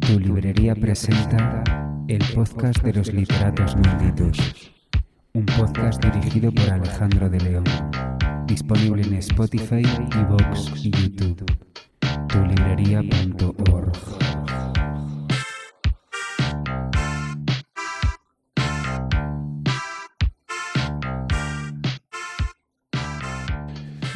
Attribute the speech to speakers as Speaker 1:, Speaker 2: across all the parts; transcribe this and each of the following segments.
Speaker 1: Tu librería presenta el podcast de los literatos malditos, un podcast dirigido por Alejandro de León, disponible en Spotify, iVoox y YouTube. tulibrería.org.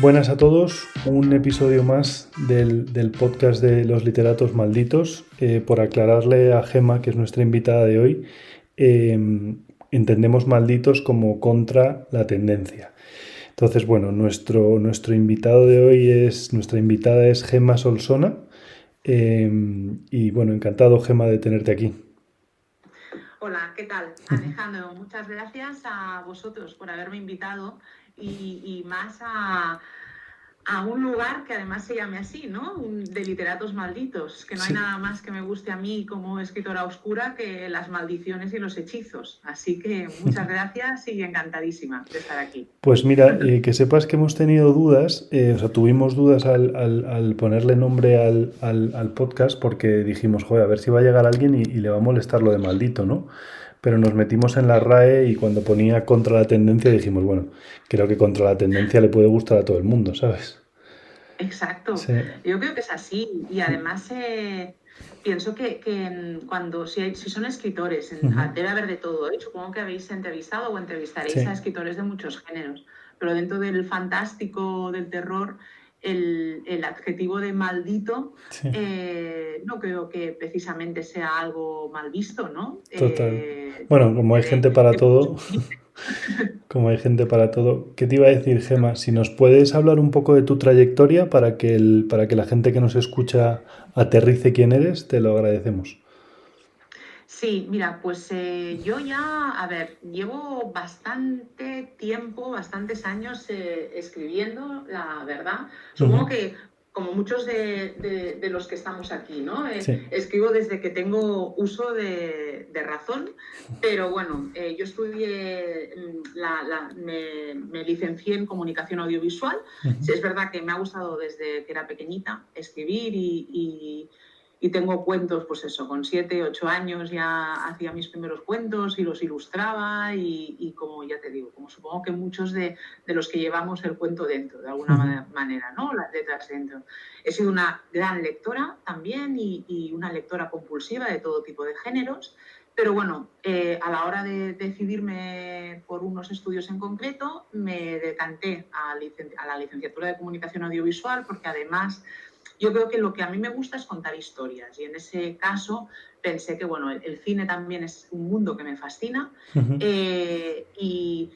Speaker 2: Buenas a todos, un episodio más del podcast de los literatos malditos. Por aclararle a Gema, que es nuestra invitada de hoy, entendemos malditos como contra la tendencia. Entonces, bueno, nuestro invitado de hoy nuestra invitada es Gema Solsona. Y bueno, encantado, Gema, de tenerte aquí.
Speaker 3: Hola, ¿qué tal? Alejandro, muchas gracias a vosotros por haberme invitado y más a un lugar que además se llame así, ¿no? De literatos malditos, que no hay nada más que me guste a mí como escritora oscura que las maldiciones y los hechizos. Así que muchas gracias y encantadísima de estar aquí.
Speaker 2: Pues mira, que sepas que hemos tenido dudas, tuvimos dudas al ponerle nombre al podcast porque dijimos, joder, a ver si va a llegar alguien y le va a molestar lo de maldito, ¿no? Pero nos metimos en la RAE y cuando ponía contra la tendencia dijimos, bueno, creo que contra la tendencia le puede gustar a todo el mundo, ¿sabes?
Speaker 3: Exacto,
Speaker 2: Sí.
Speaker 3: Yo creo que es así y además pienso que cuando si son escritores, debe haber de todo, supongo que habéis entrevistado o entrevistaréis a escritores de muchos géneros, pero dentro del fantástico, del terror, el adjetivo de maldito no creo que precisamente sea algo mal visto, ¿no?
Speaker 2: Total. Bueno, como hay gente para todo... Como hay gente para todo. ¿Qué te iba a decir, Gema? Si nos puedes hablar un poco de tu trayectoria para que la gente que nos escucha aterrice quién eres, te lo agradecemos.
Speaker 3: Sí, mira, pues yo ya, llevo bastante tiempo, bastantes años escribiendo, la verdad. Supongo que como muchos de los que estamos aquí, ¿no? Escribo desde que tengo uso de razón, pero bueno, yo estudié, me licencié en comunicación audiovisual. Sí, es verdad que me ha gustado desde que era pequeñita escribir y tengo cuentos, pues eso, con 7, 8 años ya hacía mis primeros cuentos y los ilustraba y como ya te digo, como supongo que muchos de los que llevamos el cuento dentro, de alguna manera, ¿no? Las letras dentro. He sido una gran lectora también y una lectora compulsiva de todo tipo de géneros, pero bueno, a la hora de decidirme por unos estudios en concreto, me decanté a la licenciatura de comunicación audiovisual porque además... Yo creo que lo que a mí me gusta es contar historias y en ese caso pensé que bueno, el cine también es un mundo que me fascina y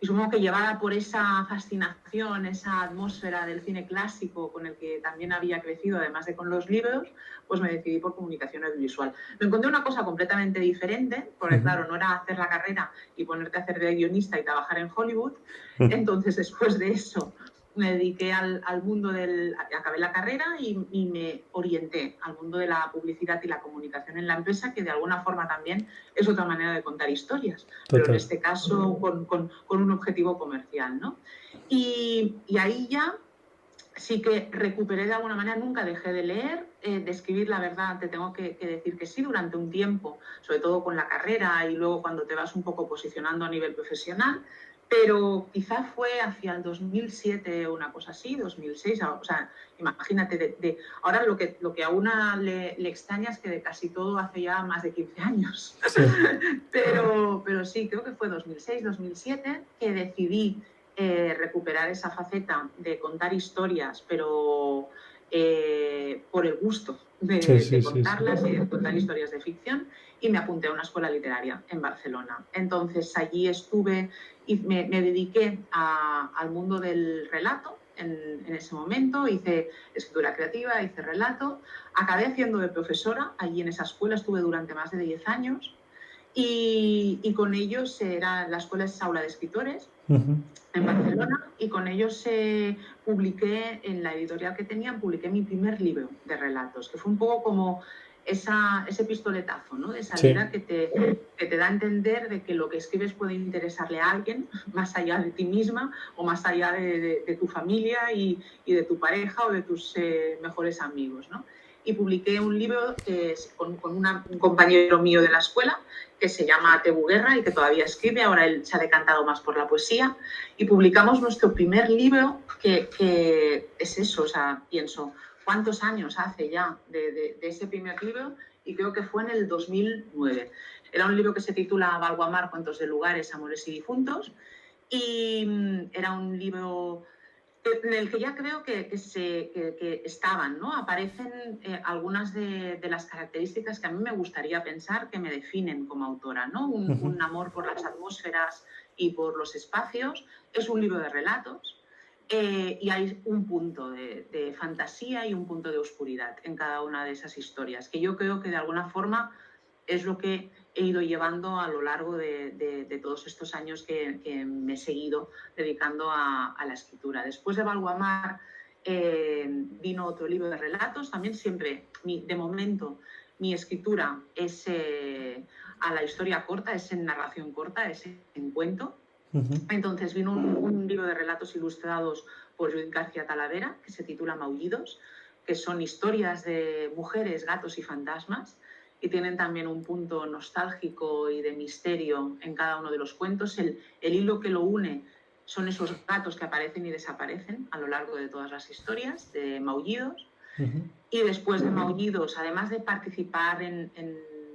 Speaker 3: supongo que llevada por esa fascinación, esa atmósfera del cine clásico con el que también había crecido, además de con los libros, pues me decidí por comunicación audiovisual. Me encontré una cosa completamente diferente, porque claro, no era hacer la carrera y ponerte a hacer de guionista y trabajar en Hollywood. Entonces, después de eso... me dediqué al mundo acabé la carrera y me orienté al mundo de la publicidad y la comunicación en la empresa, que de alguna forma también es otra manera de contar historias, pero en este caso con un objetivo comercial, ¿no? Y ahí ya sí que recuperé de alguna manera, nunca dejé de leer, de escribir, la verdad, te tengo que decir que sí, durante un tiempo, sobre todo con la carrera y luego cuando te vas un poco posicionando a nivel profesional, pero quizá fue hacia el 2007 o una cosa así, 2006, o sea, imagínate, ahora lo que a una le extraña es que de casi todo hace ya más de 15 años. Sí. pero sí, creo que fue 2006, 2007 que decidí recuperar esa faceta de contar historias, pero por el gusto de contarlas y de contar historias de ficción, y me apunté a una escuela literaria en Barcelona. Entonces allí estuve y me dediqué al mundo del relato. En ese momento hice escritura creativa, hice relato, acabé haciendo de profesora, allí en esa escuela estuve durante más de 10 años y con ellos la escuela es Aula de Escritores en Barcelona y con ellos publiqué en la editorial que tenían, publiqué mi primer libro de relatos, que fue un poco como ese pistoletazo, ¿no? De salida que te da a entender de que lo que escribes puede interesarle a alguien más allá de ti misma o más allá de tu familia y de tu pareja o de tus mejores amigos, ¿no? y publiqué un libro que es con un compañero mío de la escuela que se llama Tebu Guerra y que todavía escribe, ahora él se ha decantado más por la poesía, y publicamos nuestro primer libro que es eso, o sea, pienso, ¿cuántos años hace ya de ese primer libro? Y creo que fue en el 2009. Era un libro que se titula Valguamar, cuentos de lugares, amores y difuntos, y era un libro en el que ya creo que estaban, ¿no? Aparecen algunas de las características que a mí me gustaría pensar que me definen como autora, ¿no? Un amor por las atmósferas y por los espacios. Es un libro de relatos y hay un punto de fantasía y un punto de oscuridad en cada una de esas historias, que yo creo que de alguna forma es lo que he ido llevando a lo largo de todos estos años que me he seguido dedicando a la escritura. Después de Valguamar vino otro libro de relatos. También siempre, de momento, mi escritura es a la historia corta, es en narración corta, es en cuento. Entonces vino un libro de relatos ilustrados por Judith García Talavera, que se titula Maullidos, que son historias de mujeres, gatos y fantasmas, y tienen también un punto nostálgico y de misterio en cada uno de los cuentos. El hilo que lo une son esos gatos que aparecen y desaparecen a lo largo de todas las historias de Maullidos. Y después de Maullidos, además de participar en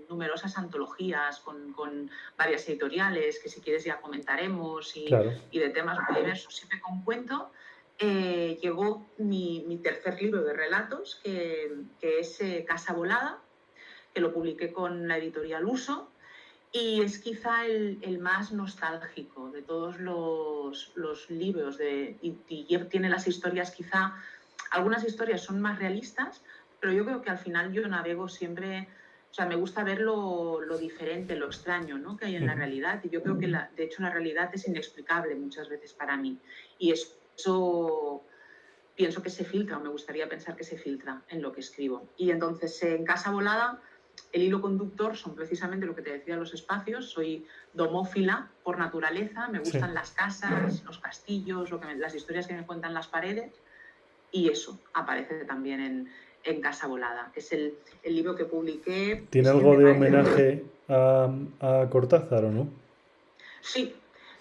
Speaker 3: numerosas antologías con varias editoriales, que si quieres ya comentaremos,
Speaker 2: Claro.
Speaker 3: y de temas muy diversos, siempre con cuento, llegó mi tercer libro de relatos, que es Casa Volada, que lo publiqué con la editorial Uso, y es quizá el más nostálgico de todos los libros, y tiene las historias quizá, algunas historias son más realistas, pero yo creo que al final yo navego siempre, o sea, me gusta ver lo diferente, lo extraño, ¿no?, que hay en la realidad, y yo creo que de hecho la realidad es inexplicable muchas veces para mí, y eso pienso que se filtra, o me gustaría pensar que se filtra en lo que escribo. Y entonces en Casa Volada el hilo conductor son precisamente lo que te decía, los espacios. Soy domófila por naturaleza, me gustan las casas, los castillos, las historias que me cuentan las paredes, y eso aparece también en Casa Volada, que es el libro que publiqué.
Speaker 2: ¿Tiene algo de homenaje a Cortázar o no?
Speaker 3: Sí,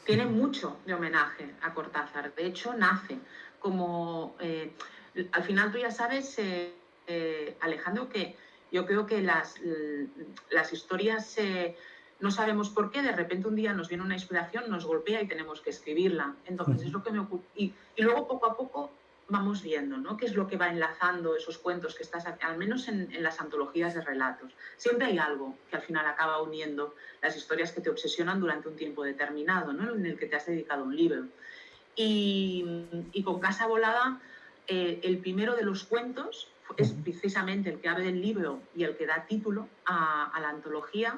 Speaker 3: tiene mucho de homenaje a Cortázar. De hecho, nace como... al final tú ya sabes, Alejandro, que yo creo que las historias no sabemos por qué, de repente un día nos viene una inspiración, nos golpea y tenemos que escribirla. Entonces es lo que me ocurre. Y luego poco a poco vamos viendo, ¿no?, qué es lo que va enlazando esos cuentos que estás, al menos en las antologías de relatos. Siempre hay algo que al final acaba uniendo las historias que te obsesionan durante un tiempo determinado, ¿no?, en el que te has dedicado un libro. Y con Casa Volada, el primero de los cuentos es precisamente el que abre el libro y el que da título a la antología,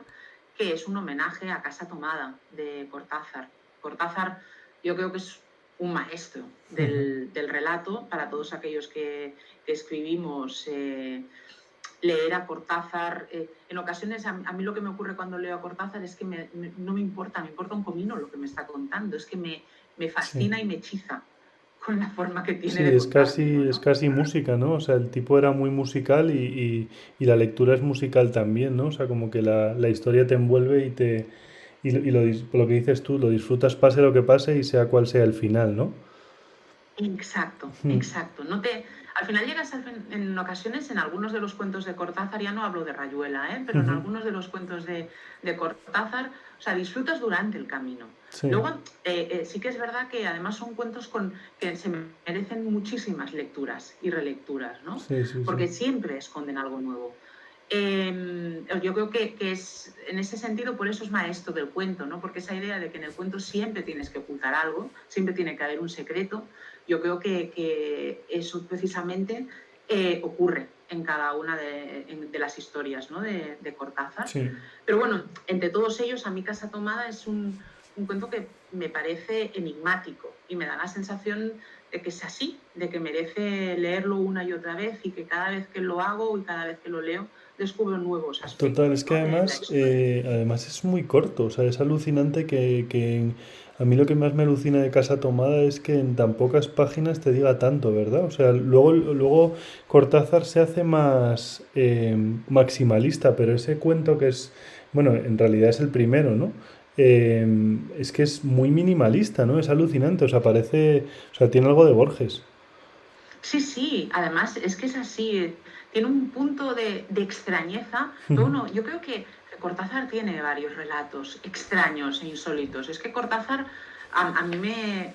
Speaker 3: que es un homenaje a Casa Tomada de Cortázar. Cortázar yo creo que es un maestro del relato para todos aquellos que escribimos. Leer a Cortázar, en ocasiones a mí lo que me ocurre cuando leo a Cortázar es que no me importa un comino lo que me está contando, es que me fascina y me hechiza con la forma que tiene de contarlo, ¿no?
Speaker 2: Es casi música, ¿no? O sea, el tipo era muy musical y la lectura es musical también, ¿no? O sea, como que la historia te envuelve lo que dices tú, lo disfrutas pase lo que pase y sea cual sea el final, ¿no?
Speaker 3: Exacto, exacto. Al final llegas en ocasiones, en algunos de los cuentos de Cortázar, ya no hablo de Rayuela, pero en algunos de los cuentos de Cortázar, o sea, disfrutas durante el camino.
Speaker 2: Sí.
Speaker 3: Luego, sí que es verdad que además son cuentos que se merecen muchísimas lecturas y relecturas, ¿no?
Speaker 2: Sí.
Speaker 3: Porque siempre esconden algo nuevo. Yo creo que es, en ese sentido, por eso es maestro del cuento, ¿no? Porque esa idea de que en el cuento siempre tienes que ocultar algo, siempre tiene que haber un secreto, yo creo que eso precisamente ocurre en cada una de las historias, ¿no?, de Cortázar.
Speaker 2: Sí.
Speaker 3: Pero bueno, entre todos ellos, a mí Casa Tomada es un cuento que me parece enigmático y me da la sensación de que es así, de que merece leerlo una y otra vez, y que cada vez que lo hago y cada vez que lo leo descubro nuevos aspectos.
Speaker 2: Total, es que además es muy corto, o sea, es alucinante que A mí lo que más me alucina de Casa Tomada es que en tan pocas páginas te diga tanto, ¿verdad? O sea, luego Cortázar se hace más maximalista, pero ese cuento que es, bueno, en realidad es el primero, ¿no? Es que es muy minimalista, ¿no? Es alucinante, o sea, parece, o sea, tiene algo de Borges.
Speaker 3: Sí, sí, además es que es así, tiene un punto de extrañeza. Pero bueno, yo creo que Cortázar tiene varios relatos extraños e insólitos. Es que Cortázar a mí me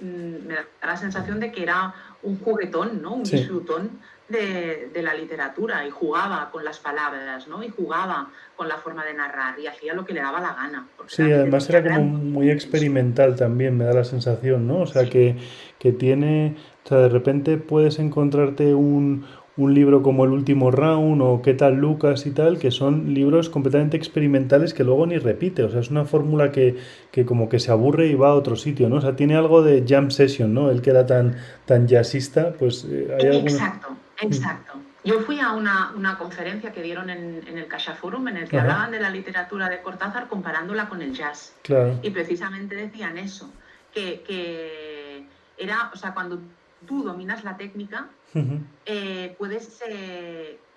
Speaker 3: da la sensación de que era un juguetón, ¿no? Un
Speaker 2: Sí.
Speaker 3: disfrutón de la literatura y jugaba con las palabras, ¿no? Y jugaba con la forma de narrar y hacía lo que le daba la gana, porque
Speaker 2: Sí,
Speaker 3: realmente
Speaker 2: además
Speaker 3: tenía
Speaker 2: era como
Speaker 3: gran
Speaker 2: muy
Speaker 3: dominio en su...
Speaker 2: experimental también, me da la sensación, ¿no? O sea,
Speaker 3: Sí,
Speaker 2: que tiene, o sea, de repente puedes encontrarte un libro como El último round o ¿Qué tal Lucas y tal, que son libros completamente experimentales que luego ni repite, o sea, es una fórmula que como que se aburre y va a otro sitio, ¿no? O sea, tiene algo de jam session, ¿no? Él que era tan jazzista, pues hay algunos...
Speaker 3: exacto, exacto. Yo fui a una conferencia que dieron en el Caixa Forum en el que
Speaker 2: Ajá,
Speaker 3: hablaban de la literatura de Cortázar comparándola con el jazz.
Speaker 2: claro.
Speaker 3: Y precisamente decían eso, que era, o sea, cuando tú dominas la técnica,
Speaker 2: Ujú.
Speaker 3: puedes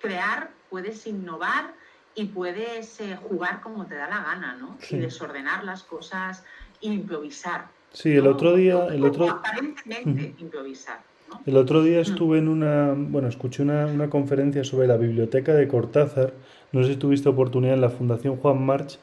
Speaker 3: crear, puedes innovar y puedes jugar como te da la gana, ¿no? Y
Speaker 2: Sí.
Speaker 3: desordenar las cosas, improvisar,
Speaker 2: Sí, el
Speaker 3: ¿no?
Speaker 2: otro día,
Speaker 3: O aparentemente improvisar, ¿no?
Speaker 2: el otro día
Speaker 3: Mm.
Speaker 2: estuve en una, bueno, escuché una conferencia sobre la biblioteca de Cortázar. No sé si tuviste oportunidad en la Fundación Juan March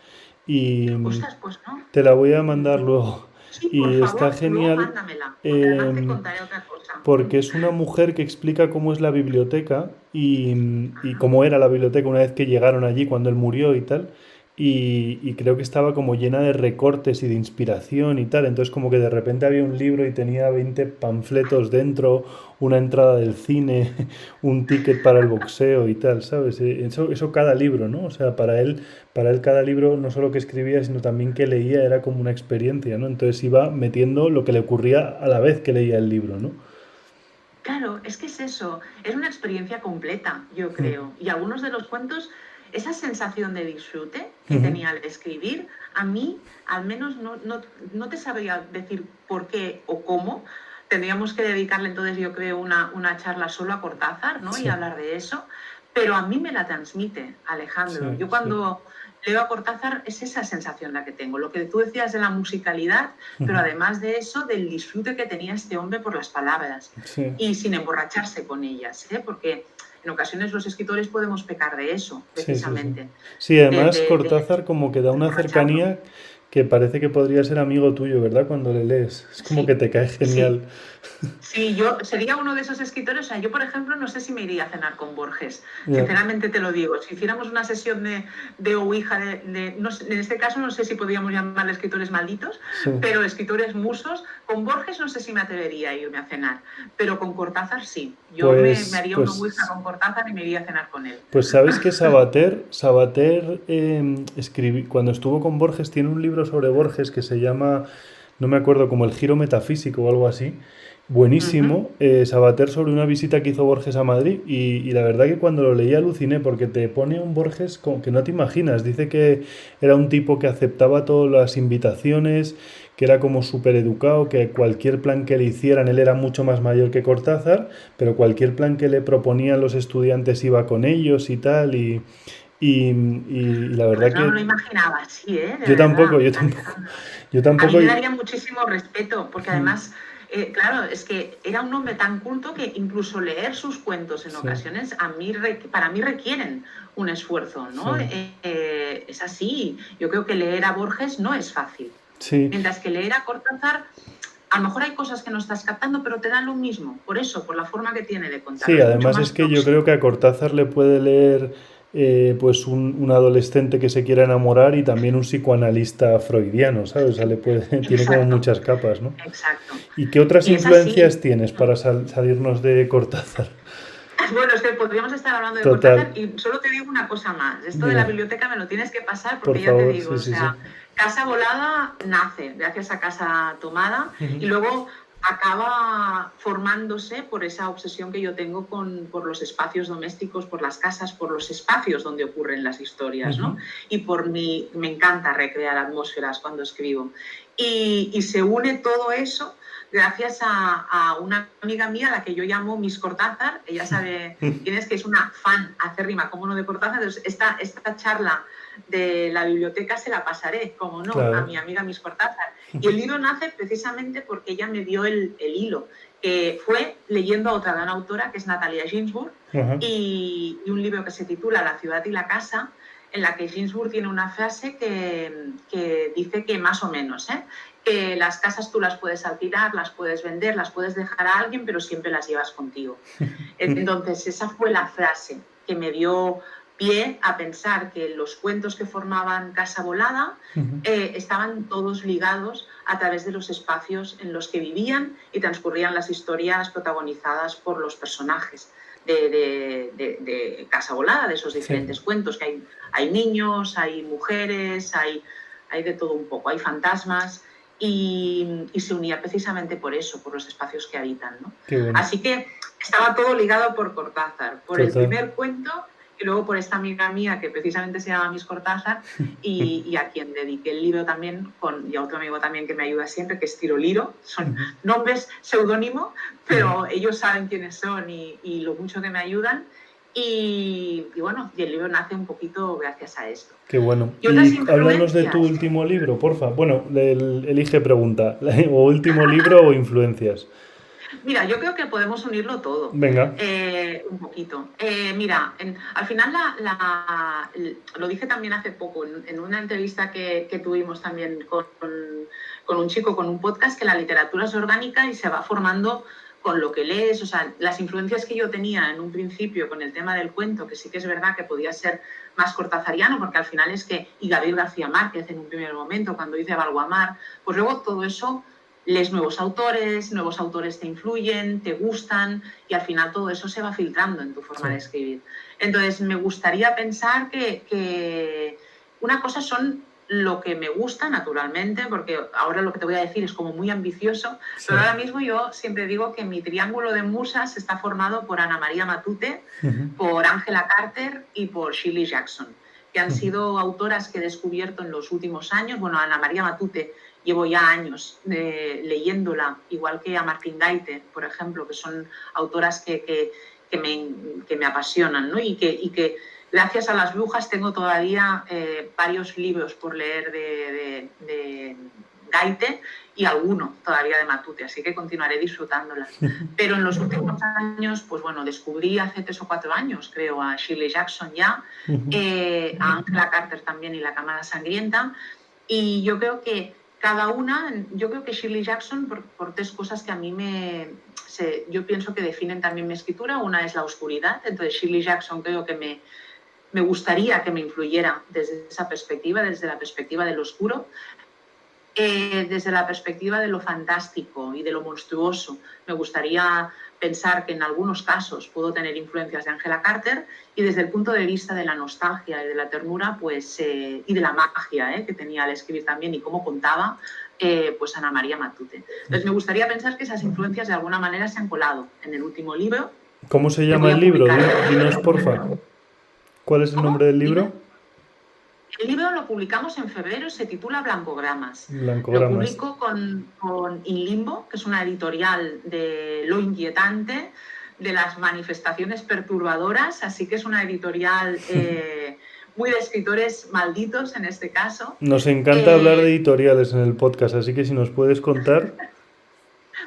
Speaker 2: y
Speaker 3: Ostras, pues no.
Speaker 2: te la voy a mandar
Speaker 3: No.
Speaker 2: luego.
Speaker 3: Sí, por
Speaker 2: Y está
Speaker 3: favor, luego
Speaker 2: genial
Speaker 3: mándamela, porque además te
Speaker 2: em,
Speaker 3: contaré otra cosa.
Speaker 2: porque es una mujer que explica cómo es la biblioteca y cómo era la biblioteca una vez que llegaron allí cuando él murió y tal. Y creo que estaba como llena de recortes y de inspiración y tal. Entonces como que de repente había un libro y tenía 20 panfletos dentro, una entrada del cine, un ticket para el boxeo y tal, ¿sabes? Eso cada libro, ¿no? O sea, para él cada libro no solo que escribía, sino también que leía era como una experiencia, ¿no? Entonces iba metiendo lo que le ocurría a la vez que leía el libro, ¿no?
Speaker 3: Claro, es que es eso, es una experiencia completa, yo
Speaker 2: Mm.
Speaker 3: creo. Y algunos de los cuentos, esa sensación de disfrute que
Speaker 2: Ujú.
Speaker 3: tenía al escribir, a mí al menos no te sabría decir por qué o cómo. Tendríamos que dedicarle entonces, yo creo, una charla solo a Cortázar, ¿no? Y
Speaker 2: Sí,
Speaker 3: hablar de eso. Pero a mí me la transmite, Alejandro.
Speaker 2: sí,
Speaker 3: Yo
Speaker 2: sí.
Speaker 3: cuando leo a Cortázar es esa sensación la que tengo. Lo que tú decías de la musicalidad, pero
Speaker 2: Ujú.
Speaker 3: además de eso, del disfrute que tenía este hombre por las palabras
Speaker 2: Sí,
Speaker 3: y sin emborracharse con ellas, ¿eh? Porque en ocasiones los escritores podemos pecar de eso,
Speaker 2: sí, sí, sí.
Speaker 3: precisamente,
Speaker 2: Sí, además
Speaker 3: de
Speaker 2: Cortázar como que da una
Speaker 3: emborracharnos.
Speaker 2: cercanía que parece que podría ser amigo tuyo, ¿verdad? Cuando le lees. Es como que
Speaker 3: Sí,
Speaker 2: te cae
Speaker 3: sí.
Speaker 2: genial.
Speaker 3: Sí, yo sería uno de esos escritores, o sea, yo por ejemplo no sé si me iría a cenar con Borges,
Speaker 2: Ya,
Speaker 3: sinceramente te lo digo, si hiciéramos una sesión de Ouija, no sé, en este caso no sé si podríamos llamarle escritores malditos,
Speaker 2: sí.
Speaker 3: pero escritores musos, con Borges no sé si me atrevería a irme a cenar, pero con Cortázar sí, yo me
Speaker 2: Pues,
Speaker 3: haría una Ouija
Speaker 2: pues,
Speaker 3: con Cortázar y me iría a cenar con él.
Speaker 2: pues sabes que Sabater cuando estuvo con Borges, tiene un libro sobre Borges que se llama, no me acuerdo, como El giro metafísico o algo así.
Speaker 3: Uh -huh.
Speaker 2: Buenísimo, Sabater sobre una visita que hizo Borges a Madrid y la verdad que cuando lo leí aluciné porque te pone un Borges como que no te imaginas. Dice que era un tipo que aceptaba todas las invitaciones, que era como súper educado, que cualquier plan que le hicieran, él era mucho más mayor que Cortázar, pero cualquier plan que le proponían los estudiantes iba con ellos y tal, y la verdad
Speaker 3: Pues no me lo
Speaker 2: que
Speaker 3: imaginaba así, ¿eh? De
Speaker 2: yo tampoco,
Speaker 3: verdad,
Speaker 2: yo tampoco,
Speaker 3: Alejandro.
Speaker 2: yo
Speaker 3: A mí
Speaker 2: tampoco,
Speaker 3: me daría muchísimo respeto, porque además, claro, es que era un hombre tan culto que incluso leer sus cuentos en
Speaker 2: sí,
Speaker 3: ocasiones para mí requieren un esfuerzo, ¿no?
Speaker 2: sí,
Speaker 3: Es así. Yo creo que leer a Borges no es fácil.
Speaker 2: sí,
Speaker 3: Mientras que leer a Cortázar, a lo mejor hay cosas que no estás captando, pero te dan lo mismo. Por eso, por la forma que tiene de
Speaker 2: sí,
Speaker 3: contarlo. Es mucho
Speaker 2: además
Speaker 3: más
Speaker 2: es que yo creo que
Speaker 3: próximo.
Speaker 2: a Cortázar le puede leer pues un adolescente que se quiera enamorar y también un psicoanalista freudiano, ¿sabes? O sea, le puede, tiene como
Speaker 3: Exacto,
Speaker 2: muchas capas, ¿no?
Speaker 3: exacto.
Speaker 2: ¿Y qué otras
Speaker 3: Y es así.
Speaker 2: influencias tienes para salirnos de Cortázar?
Speaker 3: Bueno, es que podríamos estar hablando de Cortázar
Speaker 2: Total,
Speaker 3: y solo te digo una cosa más. Esto de la
Speaker 2: dime,
Speaker 3: biblioteca me lo tienes que pasar
Speaker 2: por
Speaker 3: porque ya te
Speaker 2: favor,
Speaker 3: digo,
Speaker 2: sí,
Speaker 3: o
Speaker 2: sí, sí.
Speaker 3: sea, Casa Volada nace gracias a Casa Tomada y
Speaker 2: Ujú.
Speaker 3: luego acaba formándose por esa obsesión que yo tengo por los espacios domésticos, por las casas, por los espacios donde ocurren las historias, ¿no? Y me encanta recrear atmósferas cuando escribo. Y se une todo eso gracias a una amiga mía, a la que yo llamo Miss Cortázar. Ella sabe quién es, que es una fan acérrima, cómo no, de Cortázar. Entonces, esta charla de la biblioteca se la pasaré, como no, claro, a mi amiga Miss Cortázar. Y el libro nace precisamente porque ella me dio el hilo, que fue leyendo a otra gran autora, que es Natalia Ginzburg, y un libro que se titula La ciudad y la casa, en la que Ginzburg tiene una frase que dice que más o menos, que las casas tú las puedes alquilar, las puedes vender, las puedes dejar a alguien, pero siempre las llevas contigo. Entonces, esa fue la frase que me dio pie a pensar que los cuentos que formaban Casa Volada estaban todos ligados a través de los espacios en los que vivían y transcurrían las historias protagonizadas por los personajes de Casa Volada, de esos diferentes cuentos, que hay niños, hay mujeres, hay de todo un poco, hay fantasmas, y se unía precisamente por eso, por los espacios que habitan, ¿no? Bueno. Así que estaba todo ligado por Cortázar, por el primer cuento, y luego por esta amiga mía que precisamente se llama Miss Cortázar y a quien dediqué el libro también, y a otro amigo también que me ayuda siempre, que es Tiro Liro. Son nombres seudónimo, pero ellos saben quiénes son y lo mucho que me ayudan. Y bueno, y el libro nace un poquito gracias a esto.
Speaker 2: Qué bueno. Y háblanos de tu último libro, porfa. Bueno, elige pregunta. O último libro o influencias.
Speaker 3: Mira, yo creo que podemos unirlo todo.
Speaker 2: Venga.
Speaker 3: Un poquito. Mira, al final lo dije también hace poco, en una entrevista que tuvimos también con un chico, con un podcast, que la literatura es orgánica y se va formando con lo que lees. O sea, las influencias que yo tenía en un principio con el tema del cuento, que sí que es verdad que podía ser más cortazariano, porque al final es que, y Gabriel García Márquez en un primer momento, cuando hice Valguamar, pues luego todo eso, lees nuevos autores te influyen, te gustan, y al final todo eso se va filtrando en tu forma de escribir. Entonces, me gustaría pensar que una cosa son lo que me gusta, naturalmente, porque ahora lo que te voy a decir es como muy ambicioso, pero ahora mismo yo siempre digo que mi triángulo de musas está formado por Ana María Matute, por Angela Carter y por Shirley Jackson, que han sido autoras que he descubierto en los últimos años. Bueno, Ana María Matute llevo ya años leyéndola, igual que a Martín Gaite, por ejemplo, que son autoras que me apasionan, ¿no? Y que gracias a Las Brujas tengo todavía varios libros por leer de Gaite y alguno todavía de Matute, así que continuaré disfrutándolas. Pero en los últimos años, pues bueno, descubrí hace 3 o 4 años, creo, a Shirley Jackson ya, a Angela Carter también y La Cámara Sangrienta, y yo creo que cada una, yo creo que Shirley Jackson, por 3 cosas que a mí yo pienso que definen también mi escritura. Una es la oscuridad, entonces Shirley Jackson creo que me gustaría que me influyera desde esa perspectiva, desde la perspectiva de lo oscuro, desde la perspectiva de lo fantástico y de lo monstruoso. Me gustaría pensar que en algunos casos puedo tener influencias de Angela Carter, y desde el punto de vista de la nostalgia y de la ternura, pues, y de la magia que tenía al escribir también y cómo contaba, pues Ana María Matute. Entonces me gustaría pensar que esas influencias de alguna manera se han colado en el último libro.
Speaker 2: ¿Cómo se llama el libro? Dinos, porfa. ¿Cuál es el nombre del libro?
Speaker 3: El libro lo publicamos en febrero, se titula Blancogramas. Lo publico con In Limbo, que es una editorial de lo inquietante, de las manifestaciones perturbadoras, así que es una editorial muy de escritores malditos en este caso.
Speaker 2: Nos encanta hablar de editoriales en el podcast, así que si nos puedes contar...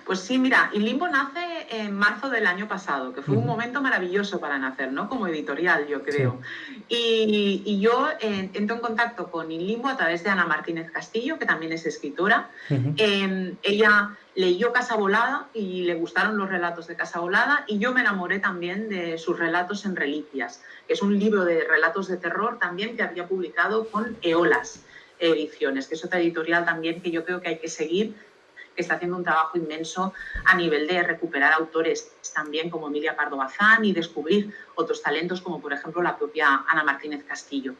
Speaker 3: Pues sí, mira, In Limbo nace en marzo del año pasado, que fue un momento maravilloso para nacer, ¿no? Como editorial, yo creo. Sí. Y yo entro en contacto con In Limbo a través de Ana Martínez Castillo, que también es escritora. Ella leyó Casa Volada y le gustaron los relatos de Casa Volada, y yo me enamoré también de sus relatos en Reliquias, que es un libro de relatos de terror también que había publicado con Eolas Ediciones, que es otra editorial también que yo creo que hay que seguir, que está haciendo un trabajo inmenso a nivel de recuperar autores también como Emilia Pardo Bazán y descubrir otros talentos como por ejemplo la propia Ana Martínez Castillo.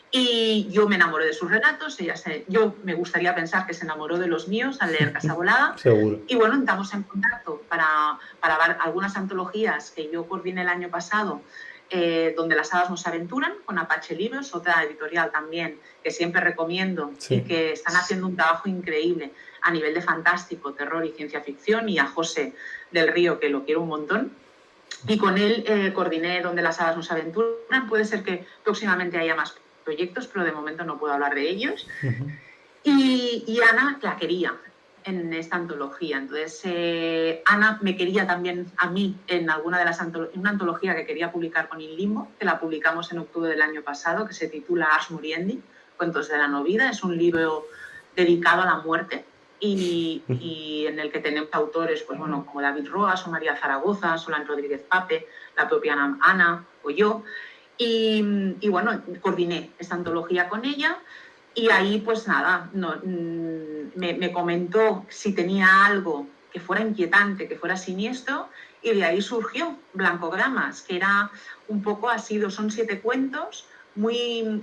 Speaker 3: Y yo me enamoré de sus relatos, yo me gustaría pensar que se enamoró de los míos al leer Casa Volada.
Speaker 2: Seguro.
Speaker 3: Y bueno, entramos en contacto para ver algunas antologías que yo coordiné el año pasado, donde las hadas nos aventuran, con Apache Libros, otra editorial también que siempre recomiendo,
Speaker 2: Sí.
Speaker 3: y que están haciendo un trabajo increíble a nivel de fantástico, terror y ciencia ficción, y a José del Río, que lo quiero un montón. Y con él coordiné Donde las hadas nos aventuran. Puede ser que próximamente haya más proyectos, pero de momento no puedo hablar de ellos.
Speaker 2: Uh-huh.
Speaker 3: Y Ana la quería en esta antología. Entonces, Ana me quería también a mí en alguna de las en una antología que quería publicar con In Limbo, que la publicamos en octubre del año pasado, que se titula Ars Muriendi, Cuentos de la no vida. Es un libro dedicado a la muerte y en el que tenemos autores, pues bueno, como David Roas o María Zaragoza, Solán Rodríguez Pape, la propia Ana o yo. Y bueno, coordiné esta antología con ella. Y ahí, pues nada, me comentó si tenía algo que fuera inquietante, que fuera siniestro, y de ahí surgió Blancogramas, que era un poco son 7 cuentos muy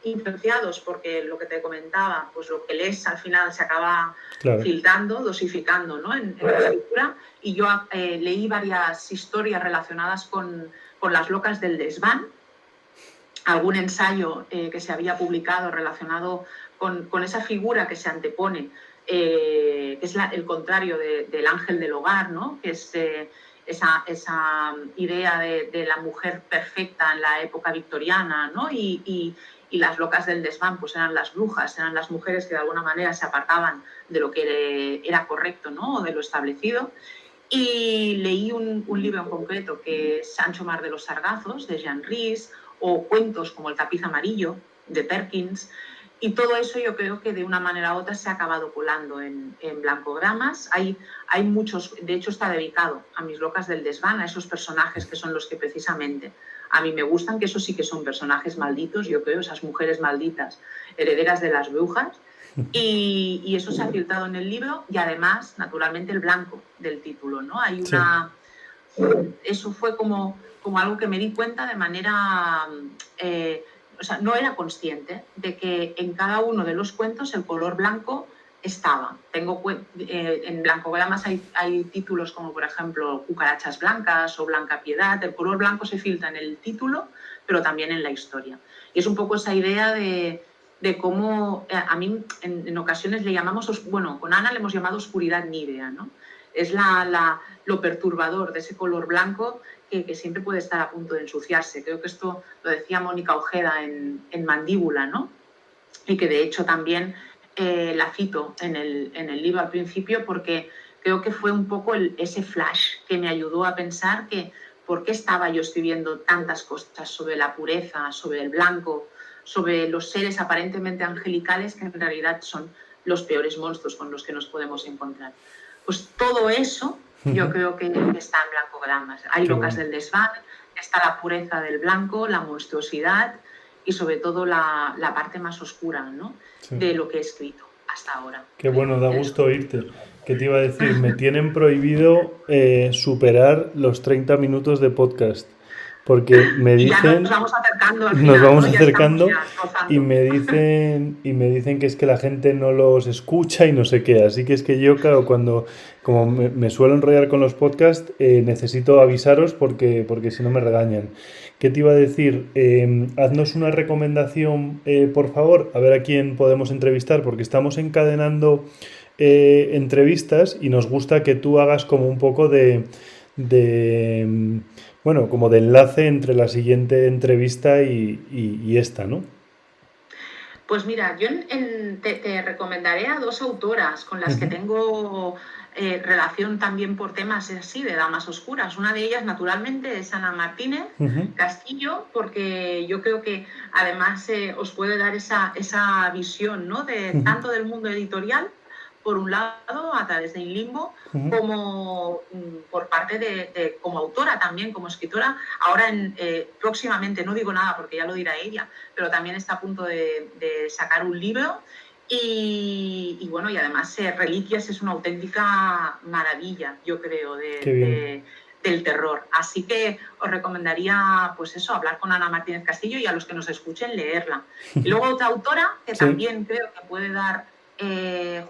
Speaker 3: influenciados, porque lo que te comentaba, pues lo que lees al final se acaba filtrando, dosificando, ¿no? en la lectura. Y yo leí varias historias relacionadas con las locas del desván, algún ensayo que se había publicado relacionado con esa figura que se antepone, que es el contrario del ángel del hogar, ¿no? Que es esa idea de la mujer perfecta en la época victoriana, ¿no? Y las locas del desván pues eran las brujas, eran las mujeres que de alguna manera se apartaban de lo que era correcto, ¿no? O de lo establecido. Y leí un libro en concreto que es Sancho Mar de los Sargazos, de Jean Rhys, o cuentos como El tapiz amarillo, de Perkins, y todo eso yo creo que de una manera u otra se ha acabado colando en Blancogramas. Hay muchos, de hecho está dedicado a mis locas del desván, a esos personajes que son los que precisamente a mí me gustan, que esos sí que son personajes malditos, yo creo, esas mujeres malditas, herederas de las brujas, y eso se ha filtrado en el libro, y además, naturalmente, el blanco del título, ¿no? Hay una... Sí. Eso fue como algo que me di cuenta de manera... o sea, no era consciente de que en cada uno de los cuentos el color blanco estaba. En Blancogramas hay títulos como, por ejemplo, Cucarachas blancas o Blanca Piedad. El color blanco se filtra en el título, pero también en la historia. Y es un poco esa idea de cómo... A mí en ocasiones le llamamos... Bueno, con Ana le hemos llamado oscuridad nívea, ¿no? Es lo perturbador de ese color blanco que siempre puede estar a punto de ensuciarse. Creo que esto lo decía Mónica Ojeda en Mandíbula, ¿no? Y que de hecho también la cito en el libro al principio, porque creo que fue un poco ese flash que me ayudó a pensar que por qué estaba yo escribiendo tantas cosas sobre la pureza, sobre el blanco, sobre los seres aparentemente angelicales que en realidad son los peores monstruos con los que nos podemos encontrar. Pues todo eso yo creo que está en Blancogramas. Hay locas del desván, está la pureza del blanco, la monstruosidad y sobre todo la parte más oscura, ¿no? Sí. De lo que he escrito hasta ahora.
Speaker 2: Qué bueno, da gusto oírte. ¿Qué te iba a decir? Me tienen prohibido superar los 30 minutos de podcast. Porque me dicen...
Speaker 3: Ya nos vamos acercando al final,
Speaker 2: nos vamos acercando
Speaker 3: y
Speaker 2: me dicen que es que la gente no los escucha y no sé qué. Así que es que yo, claro, como me suelo enrollar con los podcasts, necesito avisaros porque si no me regañan. ¿Qué te iba a decir? Haznos una recomendación, por favor, a ver a quién podemos entrevistar, porque estamos encadenando entrevistas y nos gusta que tú hagas como un poco bueno, como de enlace entre la siguiente entrevista y esta, ¿no?
Speaker 3: Pues mira, yo te recomendaré a 2 autoras con las que tengo relación también por temas así de damas oscuras. Una de ellas, naturalmente, es Ana Martínez Castillo, porque yo creo que además os puede dar esa visión, ¿no? Tanto del mundo editorial, por un lado, a través de In Limbo, como por parte como autora también, como escritora. Ahora, próximamente, no digo nada porque ya lo dirá ella, pero también está a punto de sacar un libro. Y además, Reliquias es una auténtica maravilla, yo creo, de del terror. Así que os recomendaría, pues eso, hablar con Ana Martínez Castillo y a los que nos escuchen leerla. Y luego otra autora que también creo que puede dar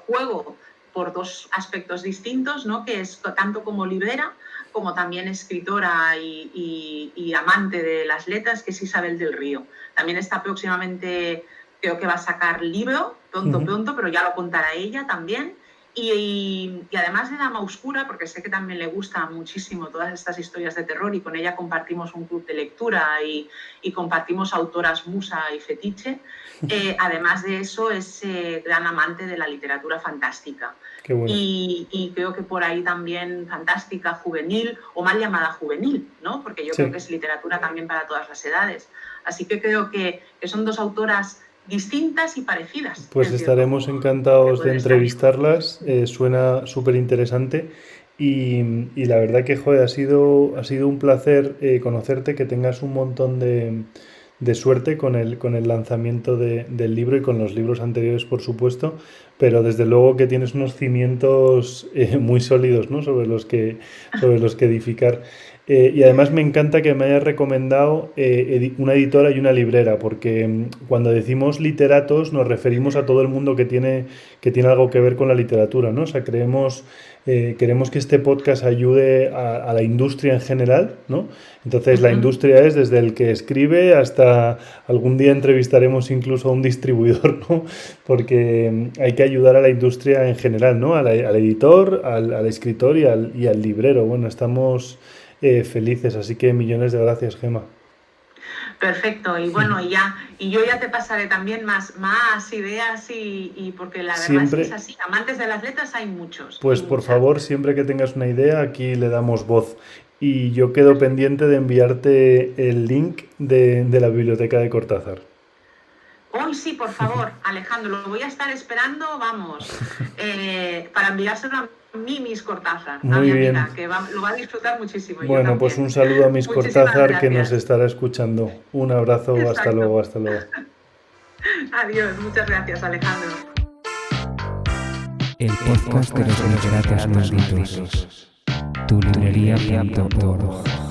Speaker 3: juego por dos aspectos distintos, ¿no? Que es tanto como librera como también escritora y amante de las letras, que es Isabel del Río. También está próximamente, creo que va a sacar libro, pronto, pero ya lo contará ella también. Y además de Dama Oscura, porque sé que también le gustan muchísimo todas estas historias de terror y con ella compartimos un club de lectura y compartimos autoras musa y fetiche, además de eso es gran amante de la literatura fantástica.
Speaker 2: Qué bueno.
Speaker 3: Y creo que por ahí también fantástica, juvenil o mal llamada juvenil, ¿no? Porque yo creo que es literatura también para todas las edades. Así que creo que son dos autoras distintas y parecidas.
Speaker 2: Pues estaremos encantados de entrevistarlas, suena súper interesante y la verdad que, joder, ha sido un placer conocerte, que tengas un montón de suerte con el lanzamiento del libro y con los libros anteriores, por supuesto, pero desde luego que tienes unos cimientos muy sólidos, ¿no? sobre los que edificar. Y además me encanta que me hayas recomendado una editora y una librera, porque cuando decimos literatos nos referimos a todo el mundo que tiene algo que ver con la literatura, ¿no? O sea, queremos que este podcast ayude a la industria en general, ¿no? Entonces la industria es desde el que escribe hasta algún día entrevistaremos incluso a un distribuidor, ¿no? Porque hay que ayudar a la industria en general, ¿no? Al editor, al escritor y al librero. Bueno, estamos felices, así que millones de gracias, Gemma.
Speaker 3: Perfecto, y bueno, y yo ya te pasaré también más ideas y porque la verdad es que es así, amantes de las letras hay muchos.
Speaker 2: Pues por favor, siempre que tengas una idea, aquí le damos voz. Y yo quedo pendiente de enviarte el link de la biblioteca de Cortázar.
Speaker 3: Hoy sí, por favor, Alejandro, lo voy a estar esperando, vamos, para enviárselo a Miss Cortázar,
Speaker 2: Muy bien.
Speaker 3: Amiga, que lo va a disfrutar muchísimo.
Speaker 2: Bueno, pues un saludo a Miss Cortázar, que nos estará escuchando. Un abrazo, hasta luego.
Speaker 3: Adiós, muchas gracias, Alejandro.
Speaker 1: El podcast de los literatos malditos. Tu librería.org.